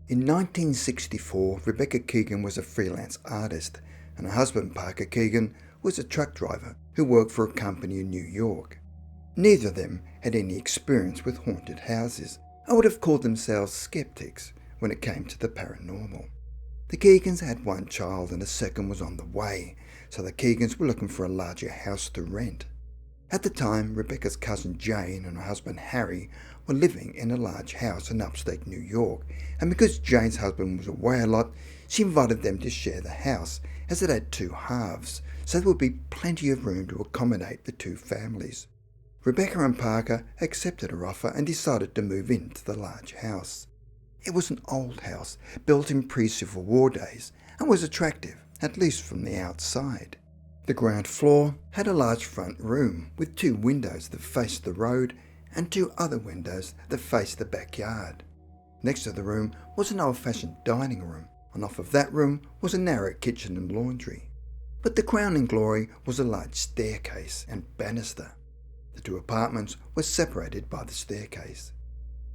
In 1964, Rebecca Keegan was a freelance artist, and her husband Parker Keegan was a truck driver who worked for a company in New York. Neither of them had any experience with haunted houses and would have called themselves skeptics when it came to the paranormal. The Keegans had one child and a second was on the way, so the Keegans were looking for a larger house to rent. At the time, Rebecca's cousin Jane and her husband Harry were living in a large house in upstate New York, and because Jane's husband was away a lot, she invited them to share the house, as it had two halves, so there would be plenty of room to accommodate the two families. Rebecca and Parker accepted her offer and decided to move into the large house. It was an old house, built in pre-Civil War days, and was attractive, at least from the outside. The ground floor had a large front room with two windows that faced the road and two other windows that faced the backyard. Next to the room was an old-fashioned dining room, and off of that room was a narrow kitchen and laundry. But the crowning glory was a large staircase and banister. The two apartments were separated by the staircase.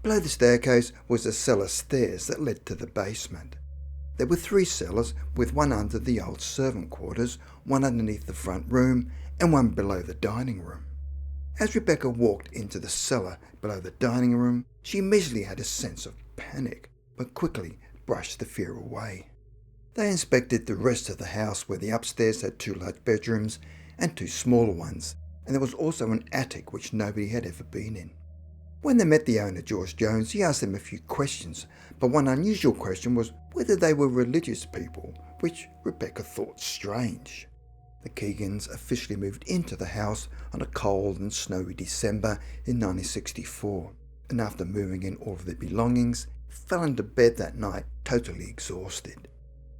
Below the staircase was a cellar stairs that led to the basement. There were 3 cellars, with one under the old servant quarters, one underneath the front room, and one below the dining room. As Rebecca walked into the cellar below the dining room, she immediately had a sense of panic, but quickly brushed the fear away. They inspected the rest of the house, where the upstairs had 2 large bedrooms and 2 smaller ones, and there was also an attic which nobody had ever been in. When they met the owner, George Jones, he asked them a few questions, but one unusual question was whether they were religious people, which Rebecca thought strange. The Keegans officially moved into the house on a cold and snowy December in 1964, and after moving in all of their belongings, fell into bed that night totally exhausted.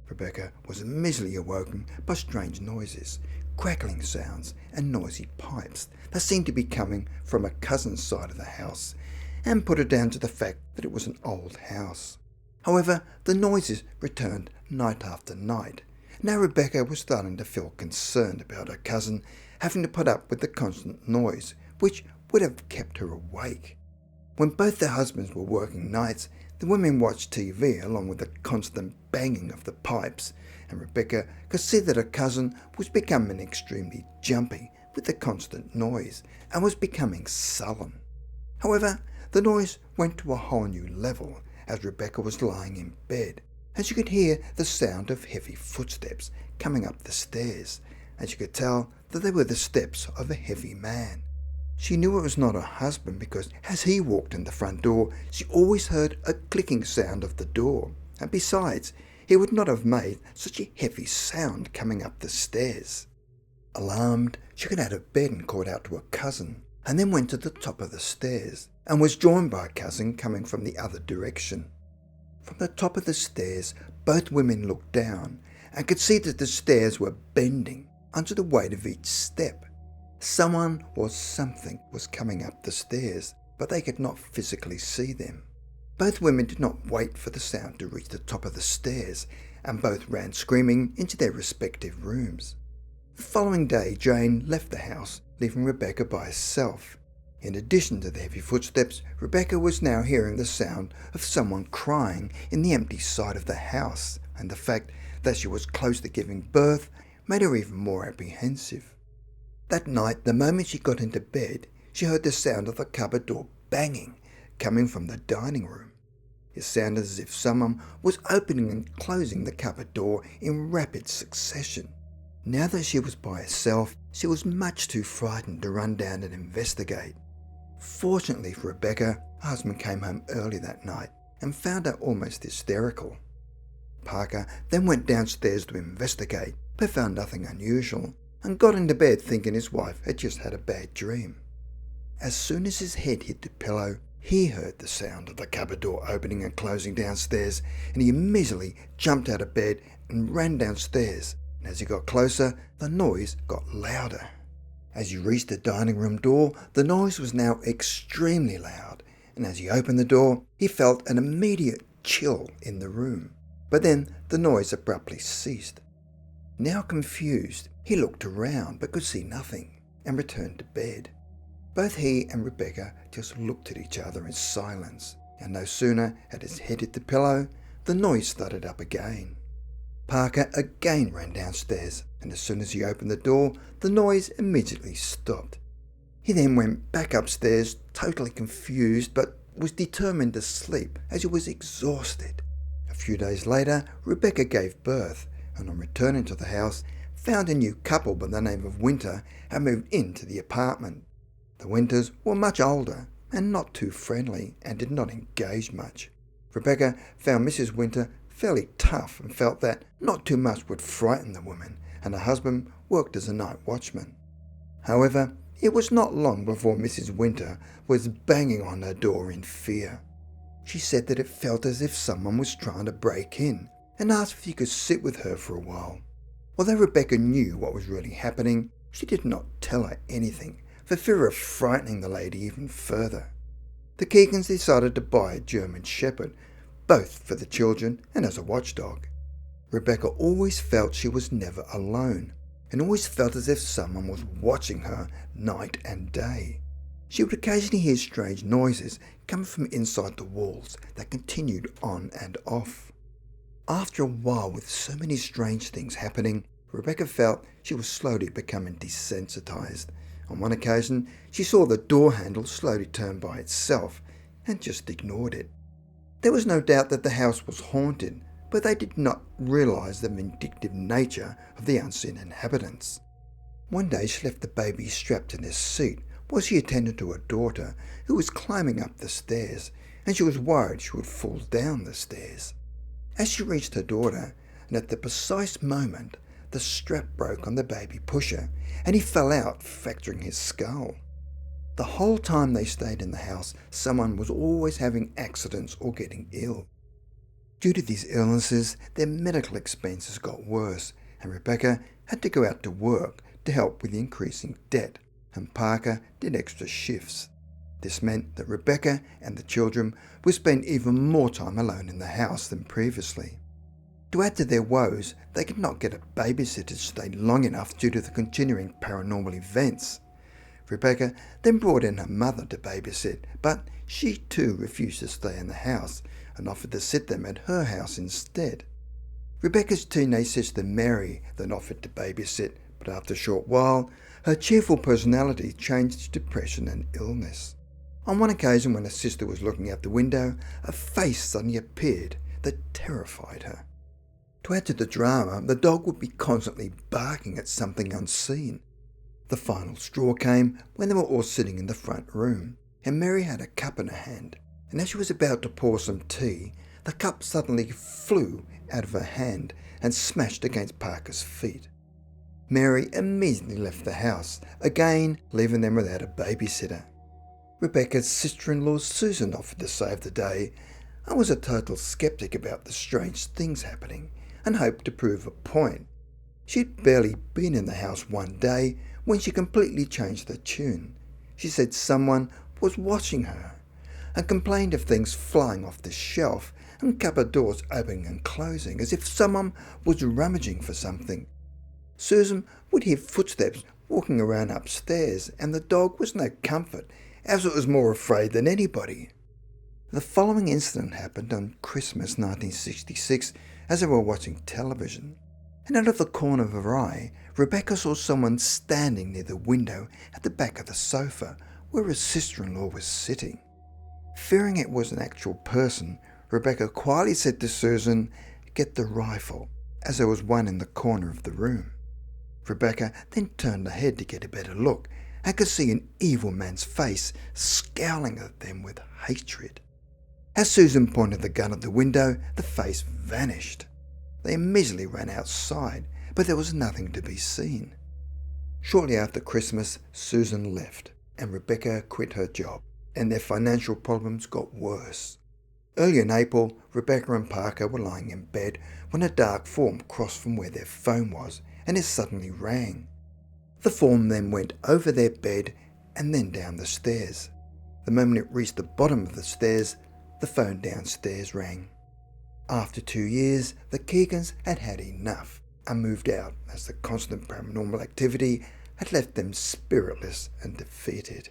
Rebecca was immediately awoken by strange noises, crackling sounds and noisy pipes that seemed to be coming from a cousin's side of the house, and put it down to the fact that it was an old house. However, the noises returned night after night. Now Rebecca was starting to feel concerned about her cousin having to put up with the constant noise, which would have kept her awake. When both their husbands were working nights, the women watched TV along with the constant banging of the pipes, and Rebecca could see that her cousin was becoming extremely jumpy with the constant noise and was becoming sullen. However, the noise went to a whole new level as Rebecca was lying in bed, and she could hear the sound of heavy footsteps coming up the stairs, and she could tell that they were the steps of a heavy man. She knew it was not her husband because as he walked in the front door, she always heard a clicking sound of the door, and besides, he would not have made such a heavy sound coming up the stairs. Alarmed, she got out of bed and called out to her cousin, and then went to the top of the stairs, and was joined by a cousin coming from the other direction. From the top of the stairs, both women looked down and could see that the stairs were bending under the weight of each step. Someone or something was coming up the stairs, but they could not physically see them. Both women did not wait for the sound to reach the top of the stairs, and both ran screaming into their respective rooms. The following day, Jane left the house, leaving Rebecca by herself. In addition to the heavy footsteps, Rebecca was now hearing the sound of someone crying in the empty side of the house, and the fact that she was close to giving birth made her even more apprehensive. That night, the moment she got into bed, she heard the sound of the cupboard door banging, coming from the dining room. It sounded as if someone was opening and closing the cupboard door in rapid succession. Now that she was by herself, she was much too frightened to run down and investigate. Fortunately for Rebecca, her husband came home early that night and found her almost hysterical. Parker then went downstairs to investigate, but found nothing unusual, and got into bed thinking his wife had just had a bad dream. As soon as his head hit the pillow, he heard the sound of the cupboard door opening and closing downstairs, and he immediately jumped out of bed and ran downstairs, and as he got closer, the noise got louder. As he reached the dining room door, the noise was now extremely loud, and as he opened the door, he felt an immediate chill in the room. But then the noise abruptly ceased. Now confused, he looked around but could see nothing, and returned to bed. Both he and Rebecca just looked at each other in silence, and no sooner had his head hit the pillow the noise started up again. Parker again ran downstairs, and as soon as he opened the door, the noise immediately stopped. He then went back upstairs, totally confused, but was determined to sleep as he was exhausted. A few days later, Rebecca gave birth, and on returning to the house, found a new couple by the name of Winter had moved into the apartment. The Winters were much older and not too friendly and did not engage much. Rebecca found Mrs. Winter fairly tough and felt that not too much would frighten the woman, and her husband worked as a night watchman. However, it was not long before Mrs. Winter was banging on her door in fear. She said that it felt as if someone was trying to break in and asked if he could sit with her for a while. Although Rebecca knew what was really happening, she did not tell her anything for fear of frightening the lady even further. The Keegans decided to buy a German Shepherd, both for the children and as a watchdog. Rebecca always felt she was never alone, and always felt as if someone was watching her night and day. She would occasionally hear strange noises coming from inside the walls that continued on and off. After a while, with so many strange things happening, Rebecca felt she was slowly becoming desensitized. On one occasion, she saw the door handle slowly turn by itself and just ignored it. There was no doubt that the house was haunted, but they did not realize the vindictive nature of the unseen inhabitants. One day she left the baby strapped in his seat while she attended to her daughter, who was climbing up the stairs, and she was worried she would fall down the stairs. As she reached her daughter, and at the precise moment, the strap broke on the baby pusher, and he fell out, fracturing his skull. The whole time they stayed in the house, someone was always having accidents or getting ill. Due to these illnesses, their medical expenses got worse, and Rebecca had to go out to work to help with the increasing debt, and Parker did extra shifts. This meant that Rebecca and the children would spend even more time alone in the house than previously. To add to their woes, they could not get a babysitter to stay long enough due to the continuing paranormal events. Rebecca then brought in her mother to babysit, but she too refused to stay in the house and offered to sit them at her house instead. Rebecca's teenage sister Mary then offered to babysit, but after a short while, her cheerful personality changed to depression and illness. On one occasion, when her sister was looking out the window, a face suddenly appeared that terrified her. To add to the drama, the dog would be constantly barking at something unseen. The final straw came when they were all sitting in the front room, and Mary had a cup in her hand, and as she was about to pour some tea, the cup suddenly flew out of her hand and smashed against Parker's feet. Mary immediately left the house, again leaving them without a babysitter. Rebecca's sister-in-law Susan offered to save the day. I was a total skeptic about the strange things happening and hoped to prove a point. She'd barely been in the house one day when she completely changed her tune. She said someone was watching her and complained of things flying off the shelf and cupboard doors opening and closing as if someone was rummaging for something. Susan would hear footsteps walking around upstairs, and the dog was no comfort as it was more afraid than anybody. The following incident happened on Christmas 1966 as they were watching television, and out of the corner of her eye, Rebecca saw someone standing near the window at the back of the sofa where her sister-in-law was sitting. Fearing it was an actual person, Rebecca quietly said to Susan, "Get the rifle," as there was one in the corner of the room. Rebecca then turned her head to get a better look and could see an evil man's face scowling at them with hatred. As Susan pointed the gun at the window, the face vanished. They immediately ran outside, but there was nothing to be seen. Shortly after Christmas, Susan left, and Rebecca quit her job, and their financial problems got worse. Early in April, Rebecca and Parker were lying in bed when a dark form crossed from where their phone was, and it suddenly rang. The form then went over their bed and then down the stairs. The moment it reached the bottom of the stairs, the phone downstairs rang. After 2 years, the Keegans had had enough and moved out as the constant paranormal activity had left them spiritless and defeated.